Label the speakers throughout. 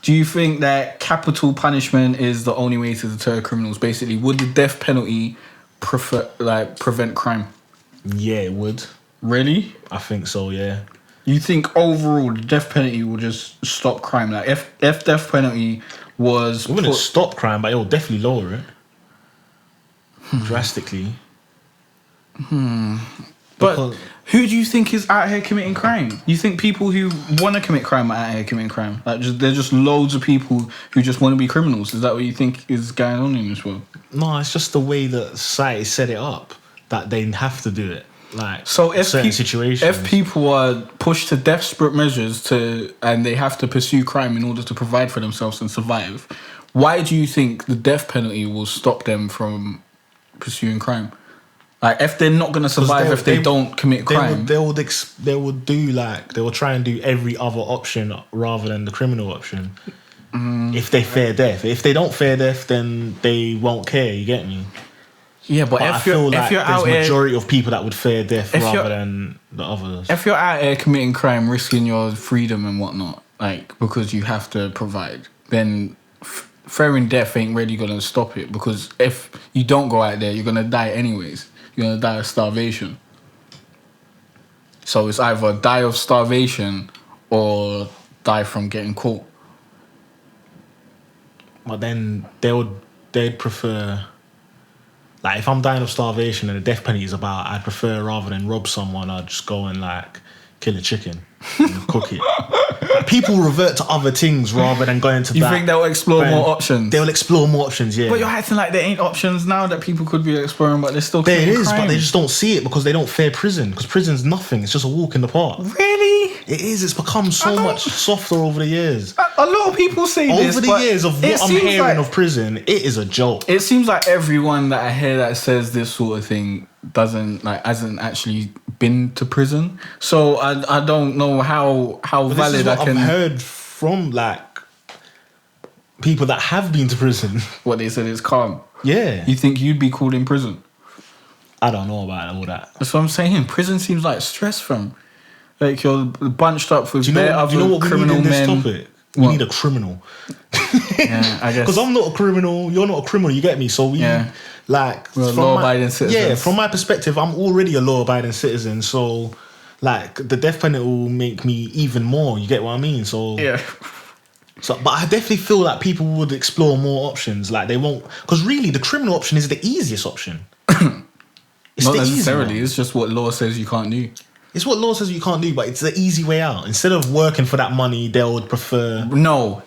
Speaker 1: do you think that capital punishment is the only way to deter criminals? Basically, would the death penalty prevent crime?
Speaker 2: Yeah, it would.
Speaker 1: Really?
Speaker 2: I think so, yeah.
Speaker 1: You think overall the death penalty will just stop crime? Like if death penalty was...
Speaker 2: It wouldn't stop crime, but it will definitely lower it. Drastically.
Speaker 1: But who do you think is out here committing crime? You think people who want to commit crime are out here committing crime? Like, there's just loads of people who just want to be criminals. Is that what you think is going on in this world?
Speaker 2: No, it's just the way that society set it up, that they have to do it. Like,
Speaker 1: so if
Speaker 2: certain situations.
Speaker 1: If people are pushed to desperate measures and they have to pursue crime in order to provide for themselves and survive, why do you think the death penalty will stop them from pursuing crime? Like, if they're not going to survive if they don't commit crime,
Speaker 2: they will try and do every other option rather than the criminal option. If they fear death, if they don't fear death, then they won't care. You get me?
Speaker 1: Yeah, but
Speaker 2: I feel like there's a majority of people that would fear death rather than the others.
Speaker 1: If you're out here committing crime, risking your freedom and whatnot, like, because you have to provide, then fearing death ain't really going to stop it, because if you don't go out there, you're going to die anyways. You're going to die of starvation. So it's either die of starvation or die from getting caught.
Speaker 2: But then they'd prefer... Like, if I'm dying of starvation and the death penalty is about, I'd prefer, rather than rob someone, I'd just go and, like, kill a chicken and cook it. Like, people revert to other things rather than going to that.
Speaker 1: You think they'll explore more options?
Speaker 2: They'll explore more options, yeah.
Speaker 1: But you're acting like there ain't options now that people could be exploring, but they're still committing crime.
Speaker 2: But they just don't see it because they don't fear prison. Because prison's nothing. It's just a walk in the park.
Speaker 1: Really?
Speaker 2: It is. It's become so much softer over the years.
Speaker 1: A lot of people say this,
Speaker 2: over the years of what I'm hearing of prison, it is a joke.
Speaker 1: It seems like everyone that I hear that says this sort of thing hasn't actually been to prison. So I don't know how valid I can...
Speaker 2: I've heard from, like, people that have been to prison.
Speaker 1: What they said is calm.
Speaker 2: Yeah.
Speaker 1: You think you'd be called in prison?
Speaker 2: I don't know about all that.
Speaker 1: That's what I'm saying. Prison seems like stress, fam. Like, you're bunched up with
Speaker 2: other criminal men. Topic? We need a criminal.
Speaker 1: Yeah, I guess.
Speaker 2: Because I'm not a criminal, you're not a criminal, you get me? So we're
Speaker 1: law-abiding citizens. Yeah,
Speaker 2: from my perspective, I'm already a law-abiding citizen, so, like, the death penalty will make me even more, you get what I mean? So,
Speaker 1: yeah.
Speaker 2: So, but I definitely feel like people would explore more options. Like, they won't... Because really, the criminal option is the easiest option.
Speaker 1: It's not necessarily, it's just what law says you can't do.
Speaker 2: It's what law says you can't do, but it's the easy way out. Instead of working for that money, they would prefer...
Speaker 1: No.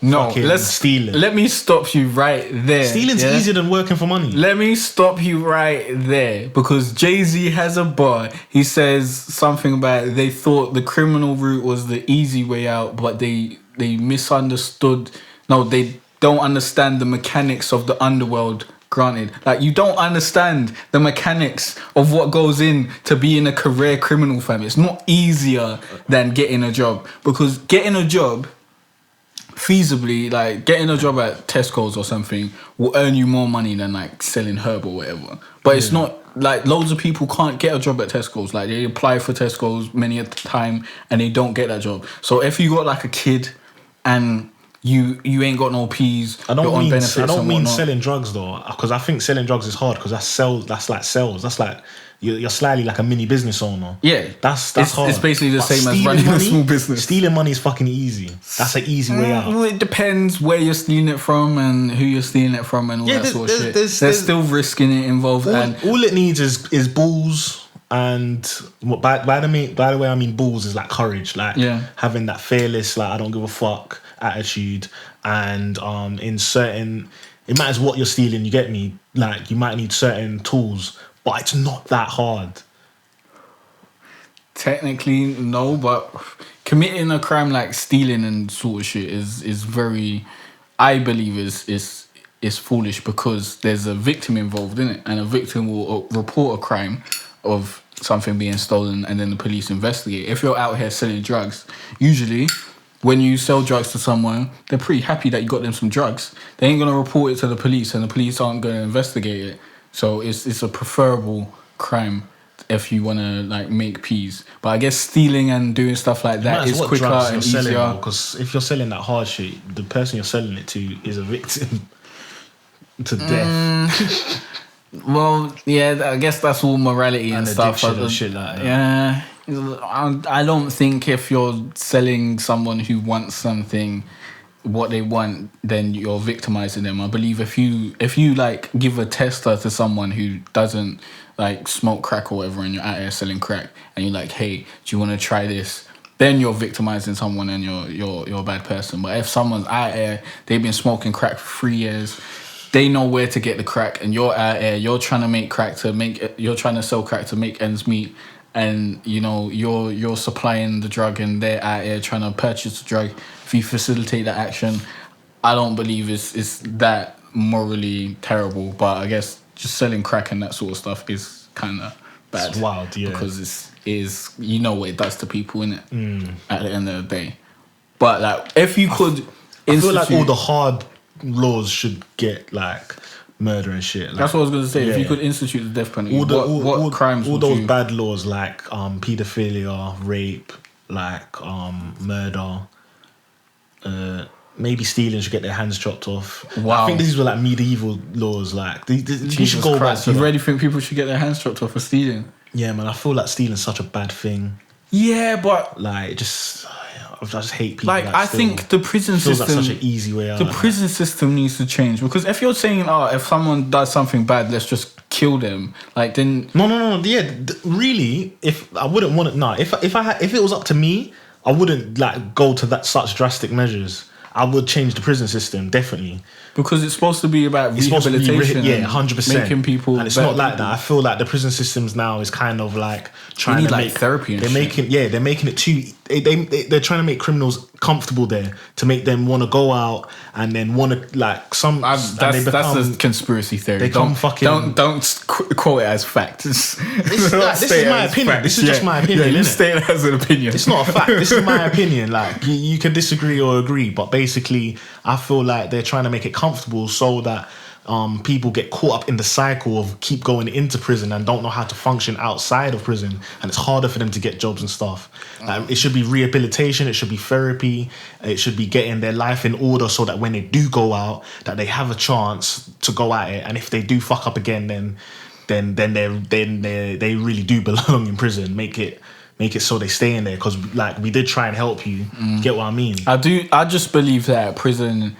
Speaker 2: Stealing.
Speaker 1: Let me stop you right there.
Speaker 2: Stealing's easier than working for money.
Speaker 1: Let me stop you right there. Because Jay-Z has a bar. He says something about they thought the criminal route was the easy way out, but they misunderstood. No, they don't understand the mechanics of the underworld. Granted, like, you don't understand the mechanics of what goes in to being a career criminal, fam. It's not easier than getting a job, because getting a job feasibly, like getting a job at Tesco's or something, will earn you more money than, like, selling herb or whatever. But it's not like loads of people can't get a job at Tesco's. Like, they apply for Tesco's many a time and they don't get that job. So if you got, like, a kid and you ain't got no P's.
Speaker 2: I don't mean selling drugs though, because I think selling drugs is hard, because that's like sales. That's like you're slightly like a mini business owner.
Speaker 1: Yeah,
Speaker 2: that's hard.
Speaker 1: It's basically the same as running a small business.
Speaker 2: Stealing money is fucking easy. That's an easy way out.
Speaker 1: Well, it depends where you're stealing it from and who you're stealing it from and all that sort of shit. There's still risk in it involved.
Speaker 2: All it needs is balls. And by the way I mean balls is like courage, like having that fearless, like, I don't give a fuck attitude. And in certain, it matters what you're stealing, you get me? Like, you might need certain tools, but it's not that hard.
Speaker 1: Technically, no, but committing a crime like stealing and sort of shit is very, I believe is foolish, because there's a victim involved in it, and a victim will report a crime of something being stolen, and then the police investigate. If you're out here selling drugs, usually when you sell drugs to someone, they're pretty happy that you got them some drugs. They ain't going to report it to the police, and the police aren't going to investigate it. So it's a preferable crime if you want to like make peas. But I guess stealing and doing stuff like that is quicker and easier.
Speaker 2: Because if you're selling that hard shit, the person you're selling it to is a victim to death.
Speaker 1: Well, yeah, I guess that's all morality and stuff.
Speaker 2: And shit like that.
Speaker 1: Yeah, I don't think if you're selling someone who wants something, what they want, then you're victimizing them. I believe if you like give a tester to someone who doesn't like smoke crack or whatever, and you're out here selling crack, and you're like, hey, do you want to try this? Then you're victimizing someone and you're a bad person. But if someone's out here, they've been smoking crack for 3 years, they know where to get the crack, and you're out here, you're trying to make crack you're trying to sell crack to make ends meet, and you know you're supplying the drug, and they're out here trying to purchase the drug. If you facilitate that action, I don't believe it's that morally terrible. But I guess just selling crack and that sort of stuff is kind of bad.
Speaker 2: It's wild, yeah.
Speaker 1: Because it's you know what it does to people, innit? At the end of the day. But like, if you could,
Speaker 2: I feel like all the hard laws should get like murder and shit. Like,
Speaker 1: that's what I was gonna say. Yeah. If you could institute the death penalty, what crimes?
Speaker 2: All those bad laws like paedophilia, rape, like murder. Maybe stealing should get their hands chopped off.
Speaker 1: Wow.
Speaker 2: I think these were like medieval laws. Like you should go
Speaker 1: Christ,
Speaker 2: back.
Speaker 1: You really think people should get their hands chopped off for stealing?
Speaker 2: Yeah, man. I feel like stealing's such a bad thing.
Speaker 1: Yeah, but
Speaker 2: like I just hate people.
Speaker 1: Like I think the prison system
Speaker 2: like such an easy way out.
Speaker 1: The prison system needs to change, because if you're saying, if someone does something bad, let's just kill them. Like then
Speaker 2: no. Yeah, really. If I wouldn't want it. If it was up to me, I wouldn't like go to such drastic measures. I would change the prison system, definitely.
Speaker 1: Because it's supposed to be about rehabilitation.
Speaker 2: 100%.
Speaker 1: Making people.
Speaker 2: And it's not like that. I feel like the prison systems now is kind of like trying to make
Speaker 1: therapy. And
Speaker 2: they're making it too. They're trying to make criminals comfortable there to make them want to go out and then want to like some.
Speaker 1: That's a conspiracy theory.
Speaker 2: They don't
Speaker 1: quote it as fact.
Speaker 2: This is my opinion. Fact. This is just my opinion.
Speaker 1: You state it as an opinion.
Speaker 2: It's not a fact. This is my opinion. Like you can disagree or agree, but basically, I feel like they're trying to make it comfortable so that people get caught up in the cycle of keep going into prison and don't know how to function outside of prison, and it's harder for them to get jobs and stuff. It should be rehabilitation, it should be therapy, it should be getting their life in order so that when they do go out, that they have a chance to go at it, and if they do fuck up again, then they really do belong in prison. Make it so they stay in there, because like we did try and help you. Get what I mean?
Speaker 1: I just believe that prison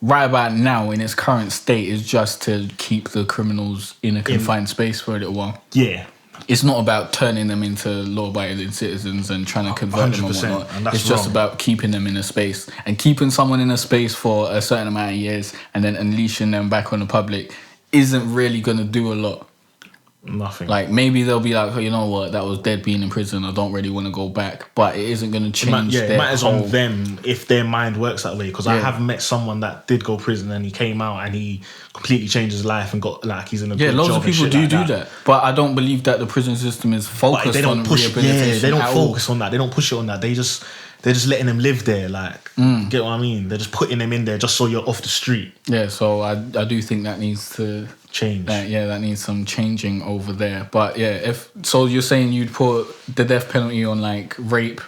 Speaker 1: right about now in its current state is just to keep the criminals in a confined space for a little while.
Speaker 2: Yeah.
Speaker 1: It's not about turning them into law-abiding citizens and trying to convert them and whatnot.
Speaker 2: And that's
Speaker 1: it's just about keeping them in a space, and keeping someone in a space for a certain amount of years and then unleashing them back on the public isn't really going to do a lot.
Speaker 2: Nothing.
Speaker 1: Like maybe they'll be like, oh, you know what, that was dead being in prison, I don't really want to go back, but it isn't going to change.
Speaker 2: It matters on them if their mind works that way, because I have met someone that did go prison and he came out and he completely changed his life and got like he's in a good job.
Speaker 1: Yeah, loads of people do that, but I don't believe that the prison system is focused on rehabilitation.
Speaker 2: They don't focus on that. They don't push it on that. They're just letting them live there. Like, get what I mean? They're just putting them in there just so you're off the street.
Speaker 1: Yeah, so I do think that needs to
Speaker 2: change.
Speaker 1: That needs some changing over there. But yeah, so you're saying you'd put the death penalty on like rape,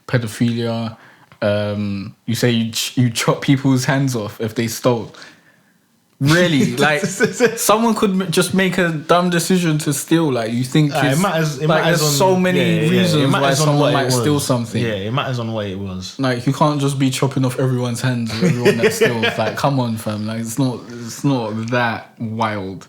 Speaker 1: pedophilia. You say you chop people's hands off if they stole. Really, like someone could just make a dumb decision to steal. Like you think
Speaker 2: it matters. It matters
Speaker 1: there's
Speaker 2: on
Speaker 1: so many reasons why someone might steal something.
Speaker 2: Yeah, it matters on what it was.
Speaker 1: Like you can't just be chopping off everyone's hands. Everyone that steals. Like come on, fam. Like it's not that wild.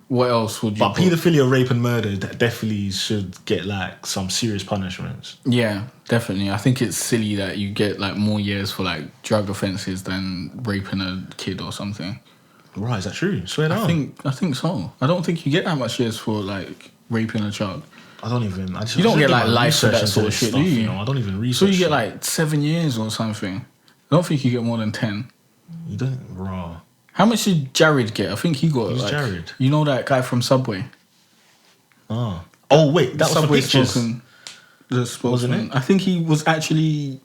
Speaker 1: What else would you?
Speaker 2: But paedophilia, rape, and murder definitely should get like some serious punishments.
Speaker 1: Yeah, definitely. I think it's silly that you get like more years for like drug offences than raping a kid or something.
Speaker 2: Right, is that true? Swear down.
Speaker 1: I think so. I don't think you get that much years for like raping a child.
Speaker 2: You don't
Speaker 1: get like life for that sort of shit, do you?
Speaker 2: I don't even research.
Speaker 1: So you get like 7 years or something. I don't think you get more than 10.
Speaker 2: You don't, raw.
Speaker 1: How much did Jared get? I think he got.
Speaker 2: Who's Jared?
Speaker 1: You know that guy from Subway.
Speaker 2: Oh wait, that was for pictures.
Speaker 1: The spokesman. Wasn't it? I think he was actually.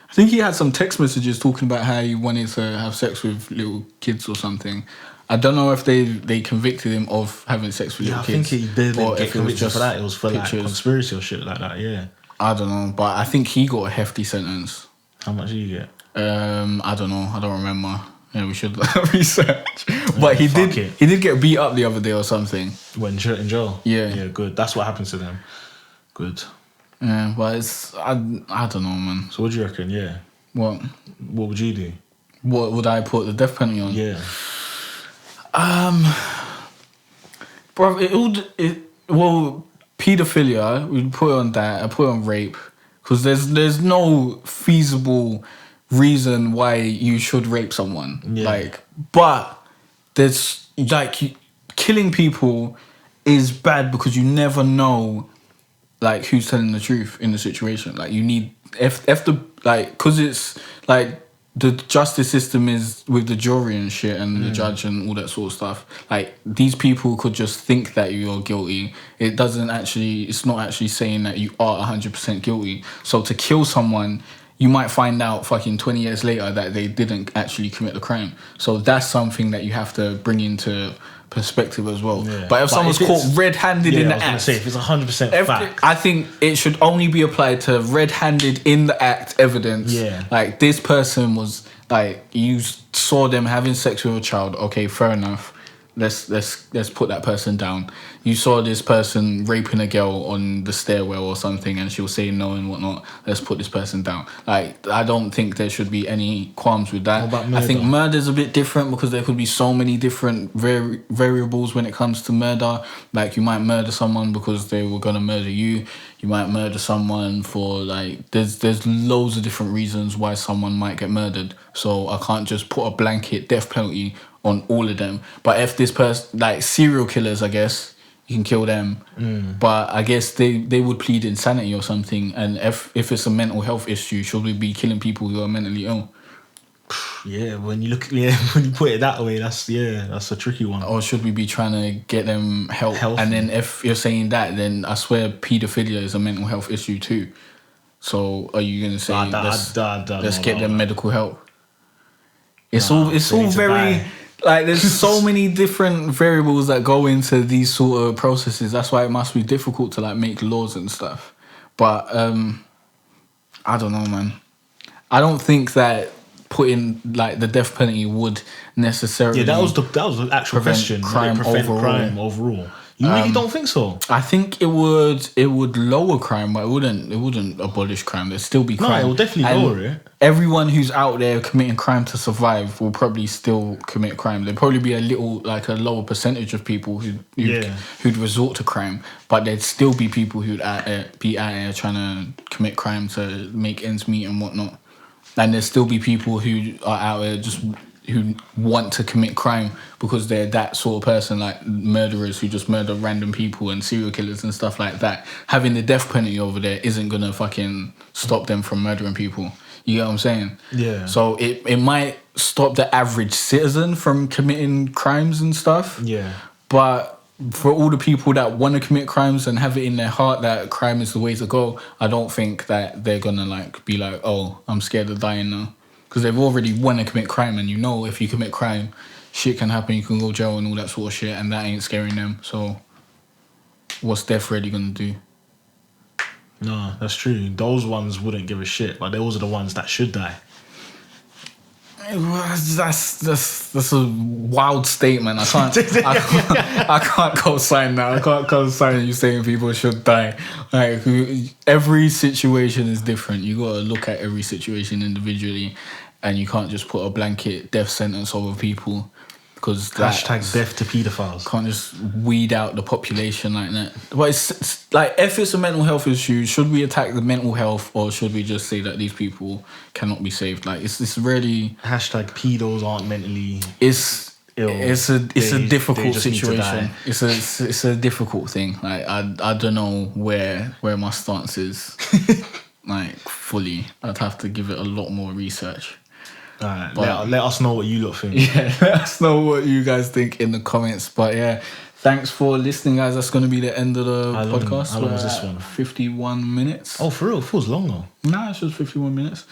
Speaker 1: I think he had some text messages talking about how he wanted to have sex with little kids or something. I don't know if they convicted him of having sex with little kids.
Speaker 2: I think he didn't get convicted for that. It was for pictures. Like conspiracy or shit like that. Yeah.
Speaker 1: I don't know, but I think he got a hefty sentence.
Speaker 2: How much did you get?
Speaker 1: I don't know. I don't remember. Yeah, we should research. But he did get beat up the other day or something.
Speaker 2: When in jail?
Speaker 1: Yeah.
Speaker 2: Yeah, good. That's what happens to them. Good.
Speaker 1: Yeah, but I don't know, man.
Speaker 2: So what do you reckon? Yeah.
Speaker 1: What
Speaker 2: would you do?
Speaker 1: What would I put the death penalty on?
Speaker 2: Yeah.
Speaker 1: Bro, paedophilia, we put it on that. I put it on rape, because there's no feasible reason why you should rape someone. Yeah. But there's killing people is bad because you never know who's telling the truth in the situation. You need because it's the justice system is with the jury and shit and the judge and all that sort of stuff. These people could just think that you're guilty. It's not actually saying that you are 100% guilty. So to kill someone, you might find out fucking 20 years later that they didn't actually commit the crime. So that's something that you have to bring into perspective as well. Yeah. But if someone's caught red-handed in the act,
Speaker 2: if it's 100% fact,
Speaker 1: I think it should only be applied to red-handed in the act evidence.
Speaker 2: Yeah.
Speaker 1: This person was you saw them having sex with a child. Okay, fair enough. Let's put that person down. You saw this person raping a girl on the stairwell or something, and she was saying no and whatnot. Let's put this person down. I don't think there should be any qualms with that.
Speaker 2: What about murder?
Speaker 1: I think murder's a bit different because there could be so many different variables when it comes to murder. You might murder someone because they were gonna murder you. You might murder someone for there's loads of different reasons why someone might get murdered. So I can't just put a blanket death penalty on all of them. But if this person, serial killers, I guess you can kill them. But I guess they would plead insanity or something. And if it's a mental health issue, should we be killing people who are mentally ill?
Speaker 2: Yeah, when you put it that way, that's a tricky one.
Speaker 1: Or should we be trying to get them help? Healthy. And then if you're saying that, then I swear paedophilia is a mental health issue too. So are you gonna say let's get them medical help? It's all very there's so many different variables that go into these sort of processes. That's why it must be difficult to make laws and stuff. But I don't know, man. I don't think that putting the death penalty would necessarily
Speaker 2: that was the actual question.
Speaker 1: Crime
Speaker 2: overall. You really don't think so?
Speaker 1: I think it would lower crime, but it wouldn't abolish crime. There'd still be crime.
Speaker 2: No, it will definitely lower it.
Speaker 1: Everyone who's out there committing crime to survive will probably still commit crime. There'd probably be a lower percentage of people who'd resort to crime, but there'd still be people who'd be out there trying to commit crime to make ends meet and whatnot. And there'd still be people who are out there who want to commit crime because they're that sort of person, murderers who just murder random people and serial killers and stuff like that. Having the death penalty over there isn't gonna fucking stop them from murdering people. You get what I'm saying?
Speaker 2: Yeah.
Speaker 1: So it might stop the average citizen from committing crimes and stuff.
Speaker 2: Yeah.
Speaker 1: But for all the people that want to commit crimes and have it in their heart that crime is the way to go, I don't think that they're gonna be oh, I'm scared of dying now. Because they've already want to commit crime, and if you commit crime, shit can happen, you can go to jail and all that sort of shit, and that ain't scaring them. So what's death really gonna do?
Speaker 2: No, that's true. Those ones wouldn't give a shit, but those are the ones that should die.
Speaker 1: That's a wild statement. I can't co-sign that. I can't co-sign you saying people should die. Every situation is different. You gotta look at every situation individually, and you can't just put a blanket death sentence over people. Because
Speaker 2: hashtag death to paedophiles.
Speaker 1: Can't just weed out the population like that. But it's if it's a mental health issue, should we attack the mental health, or should we just say that these people cannot be saved? It's really
Speaker 2: hashtag pedos aren't mentally ill.
Speaker 1: It's a difficult situation. It's a difficult thing. I don't know where my stance is. Fully. I'd have to give it a lot more research.
Speaker 2: Alright, let us know what you lot think.
Speaker 1: Yeah, let us know what you guys think in the comments. But yeah, Thanks for listening, guys. That's going to be the end of the podcast.
Speaker 2: How long was this one?
Speaker 1: 51 minutes.
Speaker 2: Oh, for real? It feels longer.
Speaker 1: Nah, it's just 51 minutes.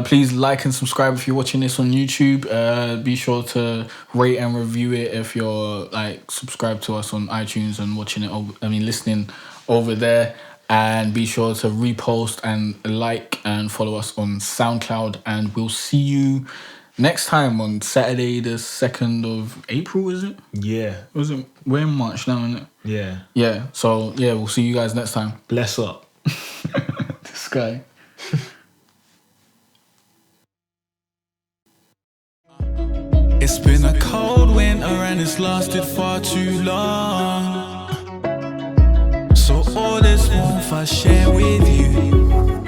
Speaker 1: Please like and subscribe if you're watching this on YouTube. Be sure to rate and review it if you're like subscribed to us on iTunes and watching it. Listening over there. And be sure to repost and like and follow us on SoundCloud. And we'll see you next time on Saturday, the 2nd of April, is it?
Speaker 2: Yeah.
Speaker 1: Was it? We're in March now, isn't it?
Speaker 2: Yeah.
Speaker 1: Yeah. So, yeah, we'll see you guys next time.
Speaker 2: Bless up.
Speaker 1: This guy.
Speaker 3: It's been a cold winter and it's lasted far too long. So all this warmth I share with you.